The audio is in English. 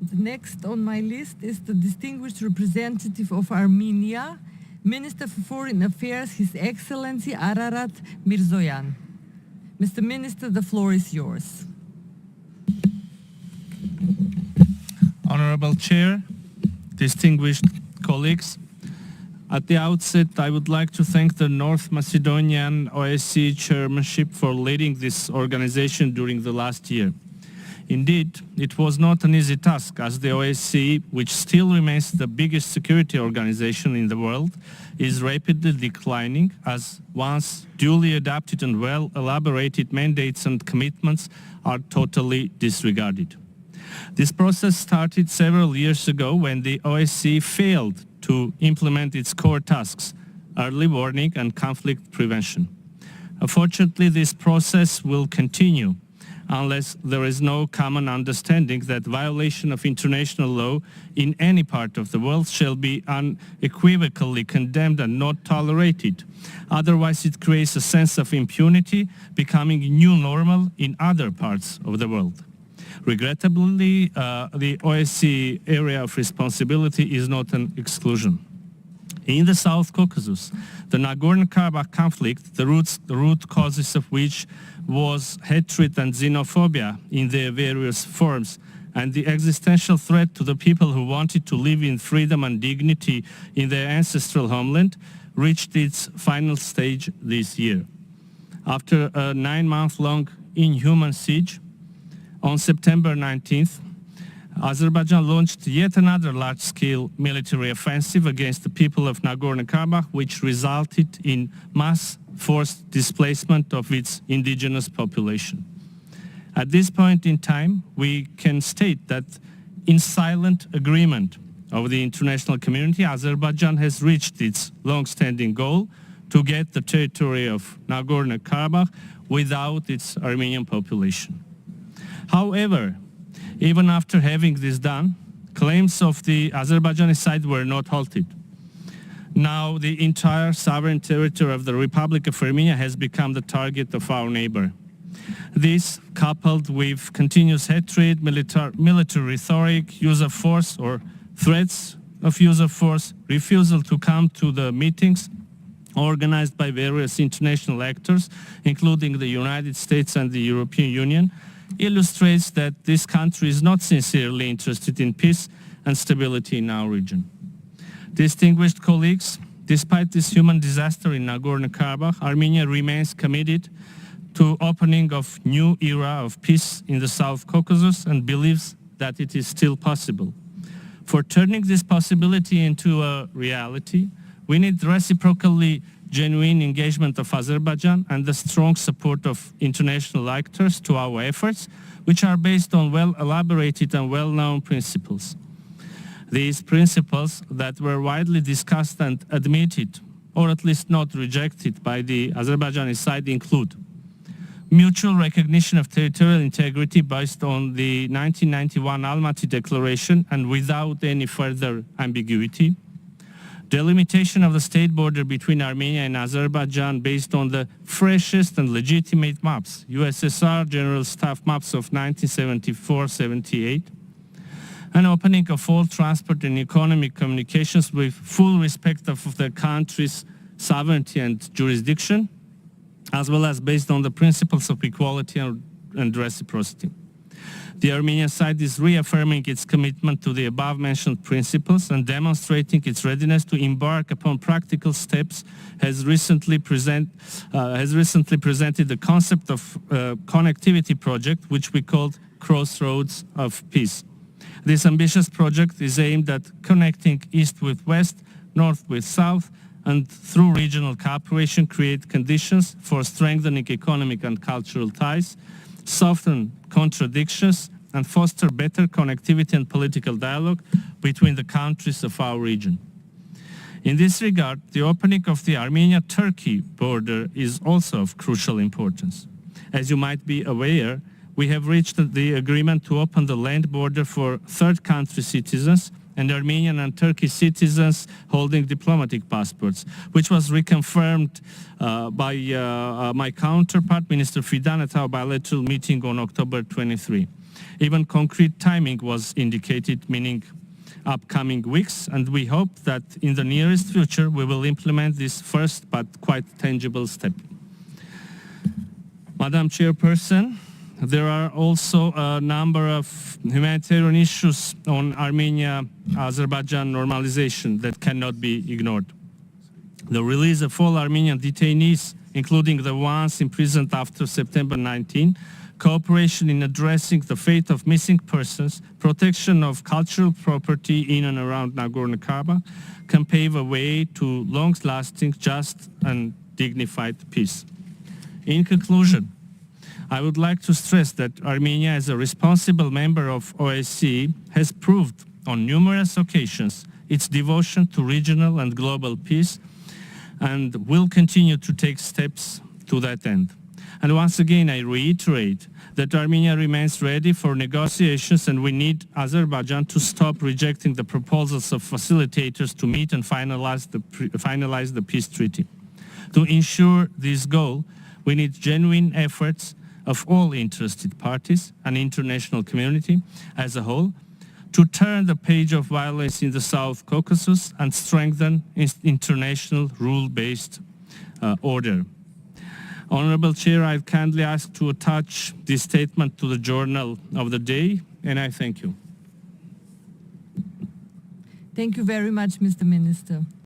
The next on my list is the distinguished representative of Armenia, Minister for Foreign Affairs, His Excellency Ararat Mիրզոյան. Mr. Minister, the floor is yours. Honorable Chair, distinguished colleagues, at the outset I would like to thank the North Macedonian OSCE chairmanship for leading this organization during the last year. Indeed, it was not an easy task, as the OSCE, which still remains the biggest security organization in the world, is rapidly declining as once duly adapted and well-elaborated mandates and commitments are totally disregarded. This process started several years ago when the OSCE failed to implement its core tasks, early warning and conflict prevention. Unfortunately, this process will continue unless there is no common understanding that violation of international law in any part of the world shall be unequivocally condemned and not tolerated. Otherwise, it creates a sense of impunity, becoming new normal in other parts of the world. Regrettably, the OSCE area of responsibility is not an exclusion. In the South Caucasus, the Nagorno-Karabakh conflict, the root causes of which was hatred and xenophobia in their various forms, and the existential threat to the people who wanted to live in freedom and dignity in their ancestral homeland, reached its final stage this year. After a 9-month-long inhuman siege, on September 19th, Azerbaijan launched yet another large-scale military offensive against the people of Nagorno-Karabakh, which resulted in mass forced displacement of its indigenous population. At this point in time, we can state that in silent agreement of the international community, Azerbaijan has reached its long-standing goal to get the territory of Nagorno-Karabakh without its Armenian population. However, even after having this done, claims of the Azerbaijani side were not halted. Now the entire sovereign territory of the Republic of Armenia has become the target of our neighbor. This, coupled with continuous hatred, military rhetoric, use of force or threats of use of force, refusal to come to the meetings organized by various international actors, including the United States and the European Union, illustrates that this country is not sincerely interested in peace and stability in our region. Distinguished colleagues, despite this human disaster in Nagorno-Karabakh, Armenia remains committed to opening of new era of peace in the South Caucasus and believes that it is still possible. For turning this possibility into a reality, we need reciprocally genuine engagement of Azerbaijan and the strong support of international actors to our efforts, which are based on well-elaborated and well-known principles. These principles that were widely discussed and admitted, or at least not rejected by the Azerbaijani side, include mutual recognition of territorial integrity based on the 1991 Almaty Declaration and without any further ambiguity, delimitation of the state border between Armenia and Azerbaijan based on the freshest and legitimate maps, USSR General Staff maps of 1974-78, an opening of all transport and economic communications with full respect of the country's sovereignty and jurisdiction, as well as based on the principles of equality and reciprocity. The Armenian side is reaffirming its commitment to the above-mentioned principles and demonstrating its readiness to embark upon practical steps, has recently presented the concept of connectivity project, which we called Crossroads of Peace. This ambitious project is aimed at connecting East with West, North with South, and through regional cooperation create conditions for strengthening economic and cultural ties, soften contradictions, and foster better connectivity and political dialogue between the countries of our region. In this regard, the opening of the Armenia-Turkey border is also of crucial importance. As you might be aware, we have reached the agreement to open the land border for third country citizens and Armenian and Turkish citizens holding diplomatic passports, which was reconfirmed by my counterpart, Minister Fidan, at our bilateral meeting on October 23. Even concrete timing was indicated, meaning upcoming weeks, and we hope that in the nearest future we will implement this first but quite tangible step. Madam Chairperson, there are also a number of humanitarian issues on Armenia-Azerbaijan normalization that cannot be ignored. The release of all Armenian detainees, including the ones imprisoned after September 19, cooperation in addressing the fate of missing persons, protection of cultural property in and around Nagorno-Karabakh can pave a way to long-lasting, just and dignified peace. In conclusion, I would like to stress that Armenia, as a responsible member of OSCE, has proved on numerous occasions its devotion to regional and global peace and will continue to take steps to that end. And once again, I reiterate that Armenia remains ready for negotiations, and we need Azerbaijan to stop rejecting the proposals of facilitators to meet and finalize the peace treaty. To ensure this goal, we need genuine efforts of all interested parties and international community as a whole to turn the page of violence in the South Caucasus and strengthen international rule-based order. Honorable Chair, I kindly ask to attach this statement to the journal of the day, and I thank you. Thank you very much, Mr. Minister.